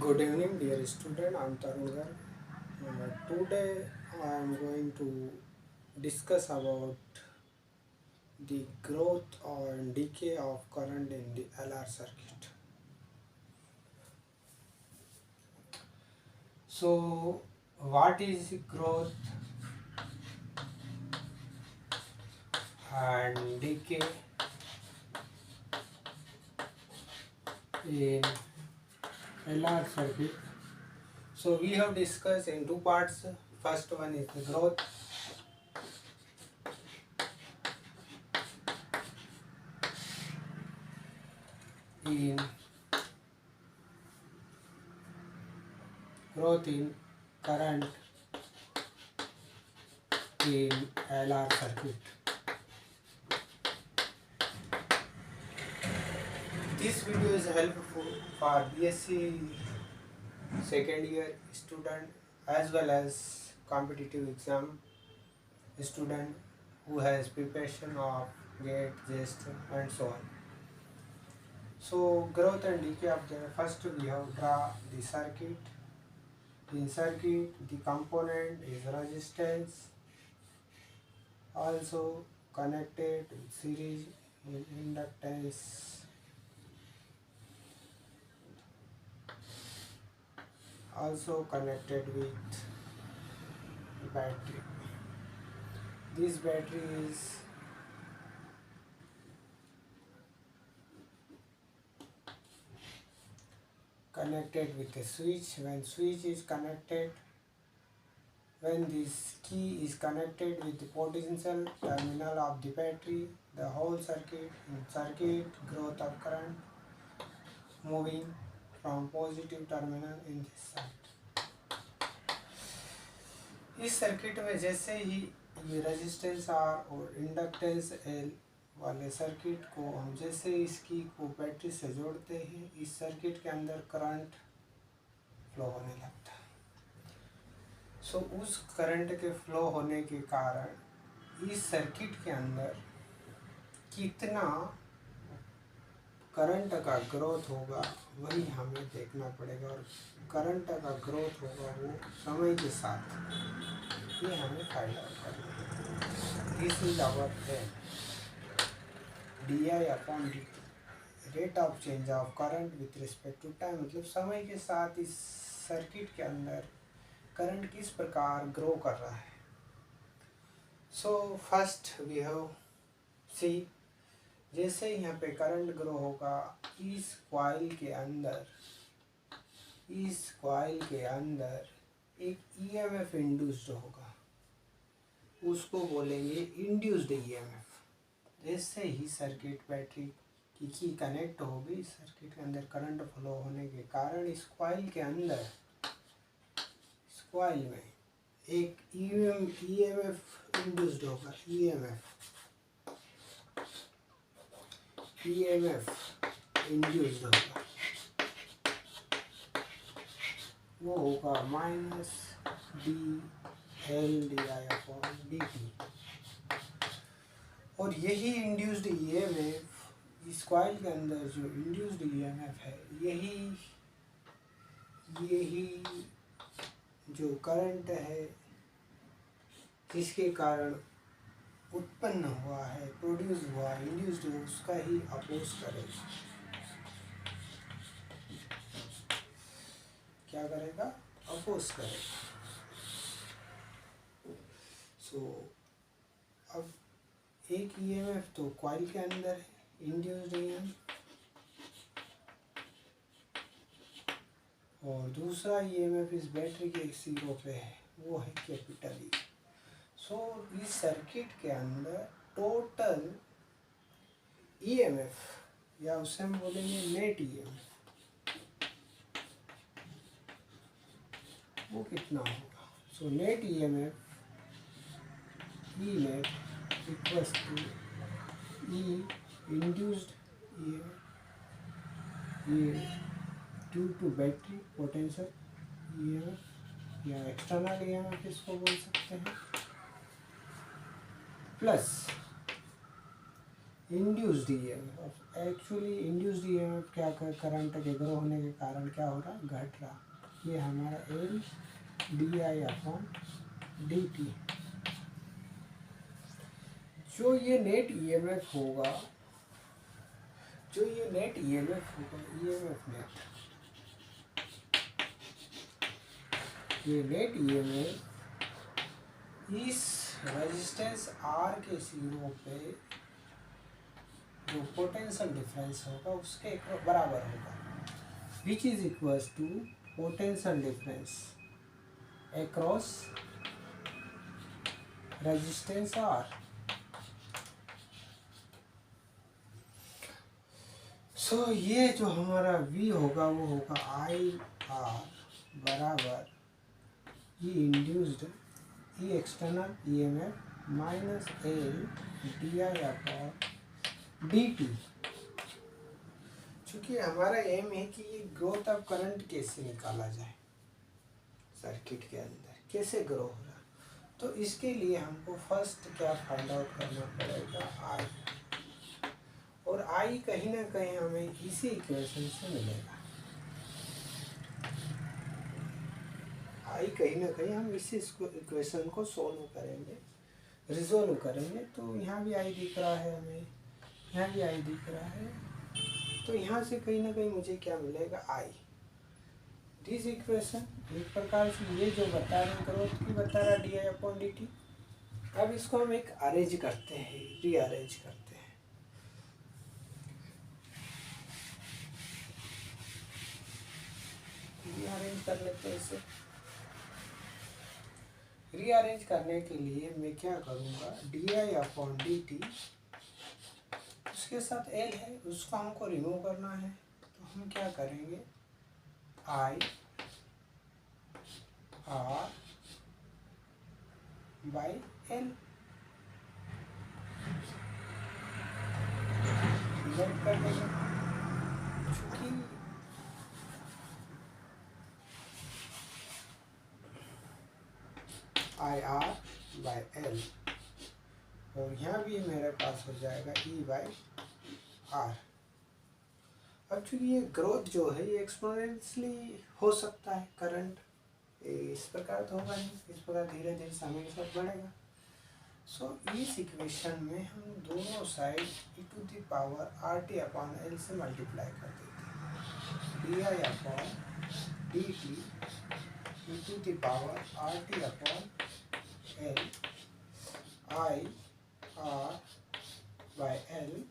Good evening, dear student. I'm Tarun Garg. Today I am going to discuss about the growth or decay of current in the LR circuit. So, what is growth and decay in LR circuit? So, we have discussed in two parts. First one is the growth. In growth in current in LR circuit. This video is helpful for BSc second year student as well as competitive exam student who has preparation of GATE, GEST and so on. So growth and decay of the first we have draw the circuit. In circuit the component is resistance, also connected with series in inductance, also connected with battery. This battery is connected with a switch. When switch is connected, when this key is connected with the potential terminal of the battery, the whole circuit growth of current moving from positive terminal in this side. इस circuit में जैसे ही ये resistance R और inductance L वाले circuit को हम जैसे इसकी को बैटरी से जोड़ते हैं, इस सर्किट के अंदर करंट फ्लो होने लगता है। सो उस करंट के फ्लो होने के कारण इस सर्किट के अंदर कितना करंट का ग्रोथ होगा वही हमें देखना पड़ेगा, और करंट का ग्रोथ होगा वो समय के साथ, ये हमें फाइंड आउट करना है। This is our D I upon D rate of change of current with respect to time, मतलब समय के साथ इस सर्किट के अंदर करंट किस प्रकार ग्रो कर रहा है। सो फर्स्ट वी हैव सी, जैसे यहाँ पे करंट ग्रो होगा इस कॉइल के अंदर एक ईएमएफ इंड्यूस्ड होगा, उसको बोलेंगे इंड्यूस्ड ईएमएफ। जैसे ही सर्किट बैटरी की कनेक्ट होगी, सर्किट के अंदर करंट फ्लो होने के कारण इस कॉइल के अंदर, इस कॉइल में एक ईएमएफ इंड्यूस्ड होगा। ईएमएफ इंड्यूस्ड होगा, वो होगा माइनस डी एल डी आई अपॉन डी टी। और यही इंड्यूस्ड ईएमएफ इस कॉइल के अंदर जो इंड्यूस्ड ईएमएफ है, यही जो करंट है जिसके कारण उत्पन्न हुआ है, प्रोड्यूस हुआ, इंड्यूस्ड हुआ, उसका ही अपोज करेगा। क्या करेगा? अपोज करेगा। सो अब एक ईएमएफ तो कॉइल के अंदर है, इंड्यूस्ड ईएमएफ, और दूसरा ईएमएफ इस बैटरी के सिरों पे है, वो है कैपिटल ई। सो इस सर्किट के अंदर टोटल ईएमएफ, या उसे हम बोलेंगे नेट ईएमएफ, वो कितना होगा? So net EMF E net equals to E induced EMF, ये due to battery potential EMF या एक्सटर्नल ईएमएफ इसको बोल सकते हैं, plus induced EMF, actually induced EMF क्या करंट के ग्रो होने के कारण क्या हो रहा है, घट रहा। ये हमारा एल डी आई अपॉन डी टी। जो ये नेट ईएमएफ होगा, जो ये नेट ईएमएफ होगा, ईएमएफ नेट, ये नेट ईएमएफ इस रेजिस्टेंस आर के जीरो पे जो पोटेंशियल डिफरेंस होगा उसके बराबर होगा, which is equals to potential difference across resistance R. So ये जो हमारा V होगा वो होगा आई आर बराबर E induced E external EMF minus L D आई अपॉन डी टी। चूँकि हमारा एम है कि ये ग्रोथ ऑफ करंट कैसे निकाला जाए, सर्किट के अंदर कैसे ग्रो हो रहा, तो इसके लिए हमको फर्स्ट क्या फाइंड आउट करना पड़ेगा, आई। और आई कहीं ना कहीं हमें इसी इक्वेशन से मिलेगा, आई कहीं ना कहीं हम इसी इक्वेशन को सोल्व करेंगे, रिजोल्व करेंगे। तो यहाँ भी आई दिख रहा है हमें, यहाँ भी आई दिख रहा है, तो यहाँ से कहीं ना कहीं मुझे क्या मिलेगा, आई। दिस इक्वेशन एक प्रकार से ये जो बता रहे ग्रोथ की बता रहा D I upon D T. अब इसको हम एक अरेंज करते हैं, रीअरेंज करते हैं। रीअरेंज कर लेते हैं इसे। रीअरेंज करने के लिए मैं क्या करूँगा, D I upon D T, उसके साथ एल है उसको हमको रिमूव करना है, तो हम क्या करेंगे, आई आर बाई एल डिवाइड कर देंगे। चूँकि आई आर बाई एल, और यहाँ भी मेरे पास हो जाएगा ई बाई आर। अब चूँकि ये ग्रोथ जो है ये एक्सपोनेंशियली हो सकता है, करंट इस प्रकार तो होगा नहीं, इस प्रकार धीरे धीरे समय के साथ बढ़ेगा। सो इस इक्वेशन में हम दोनों side E to the power R T upon L से मल्टीप्लाई कर देते हैं, D I upon D T E to the power R T upon L I R by L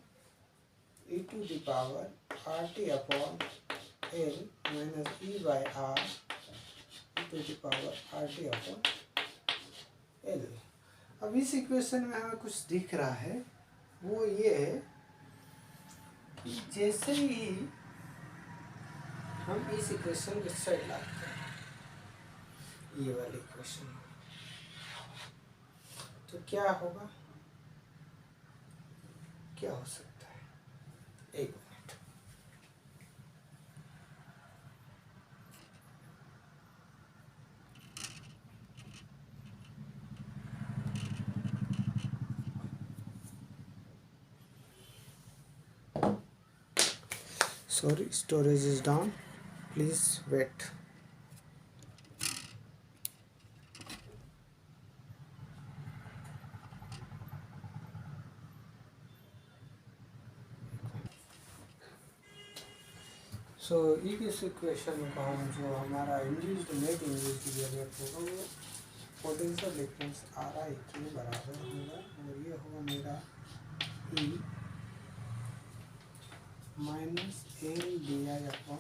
E to the power R T upon L minus E by R E to the power R T upon L. अब इस equation में हमें कुछ दिख रहा है, वो ये है कि जैसे ही हम इस इक्वेशन को साइड लाते हैं, ये वाली इक्वेशन, तो क्या होगा, क्या हो सकता है, एक minute. Sorry, storage is down, please wait. सो इस इक्वेशन को हम जो हमारा इंड्यूस्ड नेट इंड्यूस्ड ईएमएफ होगा वो पोटेंशियल डिफरेंस आर आई के बराबर होगा, और ये होगा मेरा ई माइनस एल डी आई अपॉन।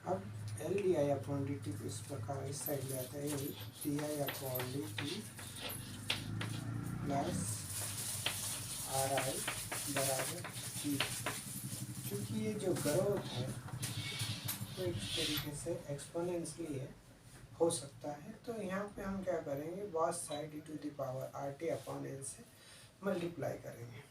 अब एल डी आई अपॉन डी टी को इस प्रकार इस साइड ले आता है, L D I upon D T plus R I बराबर जी। क्योंकि ये जो ग्रोथ है तो इस तरीके से एक्सपोनेंशियली है, हो सकता है, तो यहाँ पे हम क्या करेंगे, both side E to the power R T upon L से मल्टीप्लाई करेंगे।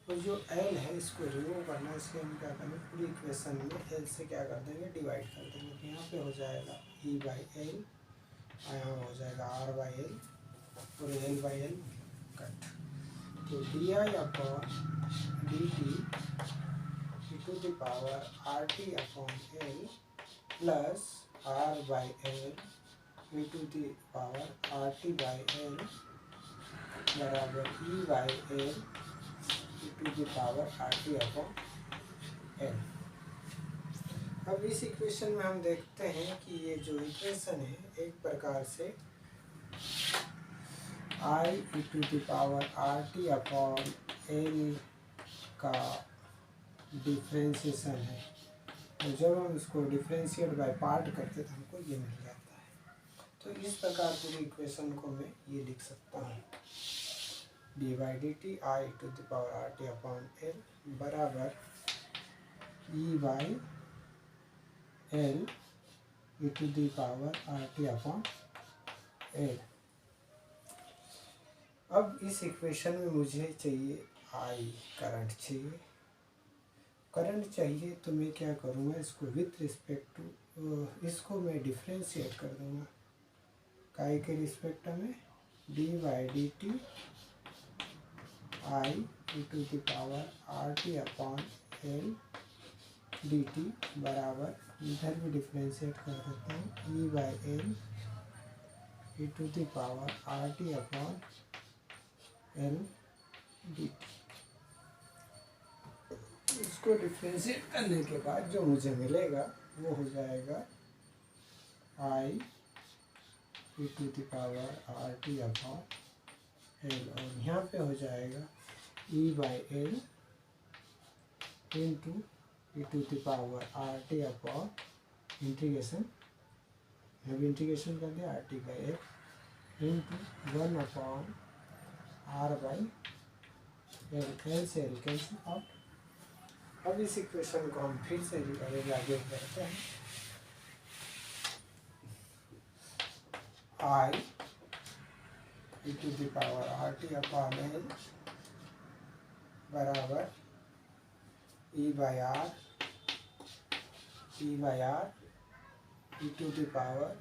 तो जो एल है इसको रिमूव करना है, इसलिए हम क्या करेंगे, पूरी इक्वेशन में एल से क्या कर देंगे, डिवाइड कर देंगे। तो यहाँ पे हो जाएगा ई बाई एल, यहाँ हो जाएगा आर बाई एल, और एल बाई एल कट। तो D I upon D T E to the power R T upon L plus R by L E to the power R T by L बराबर ई by L E to the power R T upon L. अब इस equation में हम देखते हैं कि ये जो इक्वेशन है एक प्रकार से I E to the power R T upon L का डिफ्रेंशिएशन है। तो जब हम इसको डिफ्रेंशिएट बाय पार्ट करते तो हमको ये मिल जाता है। तो इस प्रकार पूरी इक्वेशन को मैं ये लिख सकता हूँ, d by d t i to the power R T upon L बराबर ई by L E to the power R T upon L. अब इस इक्वेशन में मुझे चाहिए आई करंट चाहिए। करंट चाहिए तो मैं क्या करूँगा, इसको विथ रिस्पेक्ट टू इसको मैं डिफ्रेंशिएट कर दूँगा। काय के रिस्पेक्ट में d by d t i E to the power R T upon l d t बराबर, इधर भी डिफ्रेंशिएट कर देता हूँ, e by L E to the power R T upon l d t. इसको डिफ्रेंशिएट करने के बाद जो मुझे मिलेगा वो हो जाएगा i E to the power R T upon l, और यहाँ पे हो जाएगा e by L into e to the power R T upon integration, अभी इंटीग्रेशन कर दिया R T by L into 1 upon R by L, L से L cancel out. अब इस इक्वेशन को हम फिर से आगे करते हैं, i E to the power R T upon L बराबर ई by R E to the power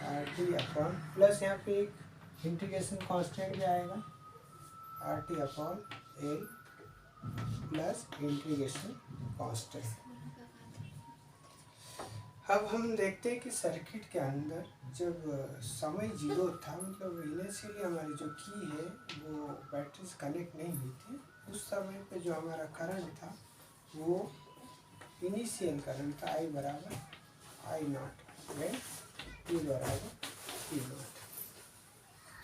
R T upon plus यहाँ पे एक इंटीग्रेशन कांस्टेंट भी आएगा r T upon L plus integration constant. अब हम देखते हैं कि सर्किट के अंदर जब समय जीरो था, मतलब इनिशियली हमारी जो की है वो बैटरी से कनेक्ट नहीं हुई थी, उस समय पे जो हमारा करंट था वो इनिशियल करंट था आई बराबर आई नॉट में टी बराबर टी नॉट।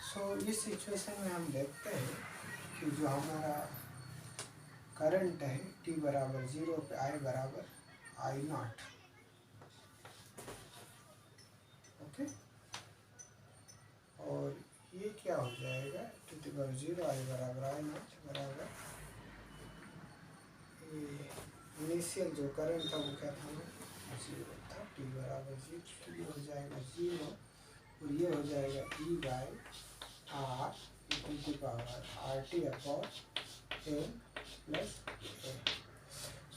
सो इस सिचुएशन में हम देखते हैं कि जो हमारा करंट है टी बराबर 0 पे आई बराबर आई नॉट, ओके। और ये क्या हो जाएगा, टी बराबर 0 आई बराबर आई नॉट बराबर इनिशियल जो करंट था वो क्या था, 0 था, टी बराबर 0, ये हो जाएगा 0 और ये हो जाएगा e by R E to the power R T upon L plus a.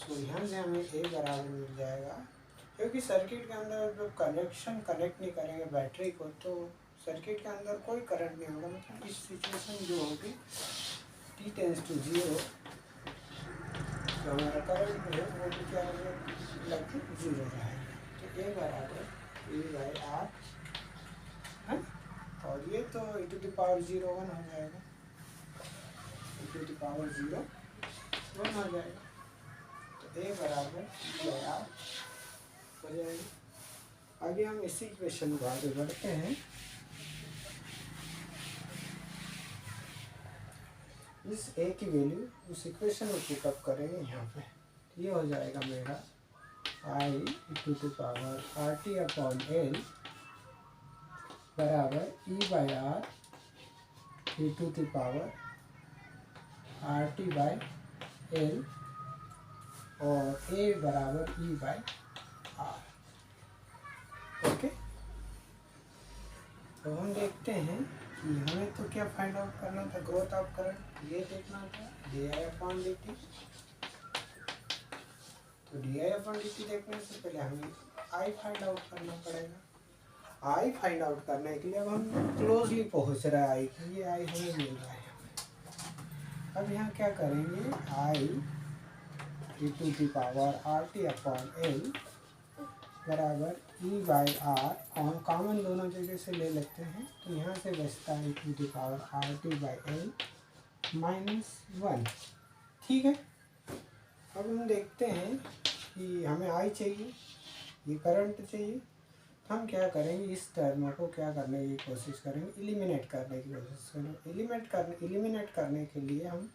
So यहाँ से हमें ए बराबर मिल जाएगा, क्योंकि सर्किट के अंदर जब कनेक्ट नहीं करेंगे बैटरी को तो सर्किट के अंदर कोई करंट नहीं होगा। मतलब इस सिचुएशन जो होगी टी टेंस टू 0, जो हमारा करंट है वो भी क्या लगभग 0 रहेगा। तो ए बराबर ए बाई आर है, और ये तो ई टू द पावर 0 1 हो जाएगा, ई टू द पावर 0 1 हो जाएगा। तो ए बराबर ई बाई आर हो जाएगा। आगे हम इसी इक्वेशन को आगे बढ़ते हैं। इस ए की वैल्यू उस इक्वेशन में पिकअप करेंगे यहाँ पे, ये हो जाएगा मेरा i to the power R T upon L बराबर ई by R E to the power R T by L, और ए बराबर ई बाई आर, ओके। तो हम देखते हैं कि हमें तो क्या फाइंड आउट करना था, ग्रोथ ऑफ करंट ये देखना था, डी आई अपॉन डी टी। तो D I upon D t देखने से पहले हमें आई फाइंड आउट करना पड़ेगा। आई फाइंड आउट करने के लिए अब हम क्लोजली पहुंच रहे हैं आई की, ये आई हमें मिल रहा है। अब यहाँ क्या करेंगे, I e to the power R T upon L बराबर ई बाई आर, और कॉमन दोनों जगह से ले लेते हैं तो यहाँ से बचता है e to the power R T by L -1। ठीक है, अब हम देखते हैं कि हमें आई चाहिए, ये करंट चाहिए, तो हम क्या करेंगे, इस टर्म को क्या करने की कोशिश करेंगे, एलिमिनेट करने की कोशिश करेंगे। एलिमिनेट करने के लिए हम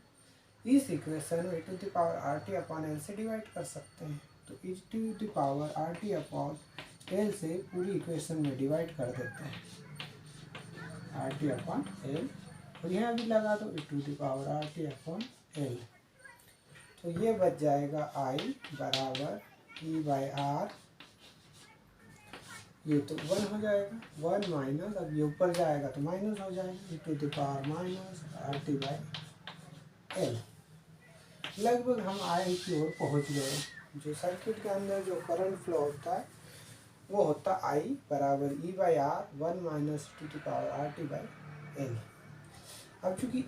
इस इक्वेशन को e to the power R T upon L से डिवाइड कर सकते हैं। तो e to the power R T upon L से पूरी इक्वेशन में डिवाइड कर देते हैं, आर टी अपॉन एल, और यहाँ भी लगा दो e to the power R T upon L. तो ये बच जाएगा आई बराबर ई बाई आर, ये तो 1 हो जाएगा, 1 माइनस, अब ये ऊपर जाएगा तो माइनस हो जाएगा, e to the power minus R T by L. लगभग हम आई की ओर पहुँच गए। जो सर्किट के अंदर जो करंट फ्लो होता है वो होता है आई बराबर ई by r 1 minus to the power R T by l. अब चूंकि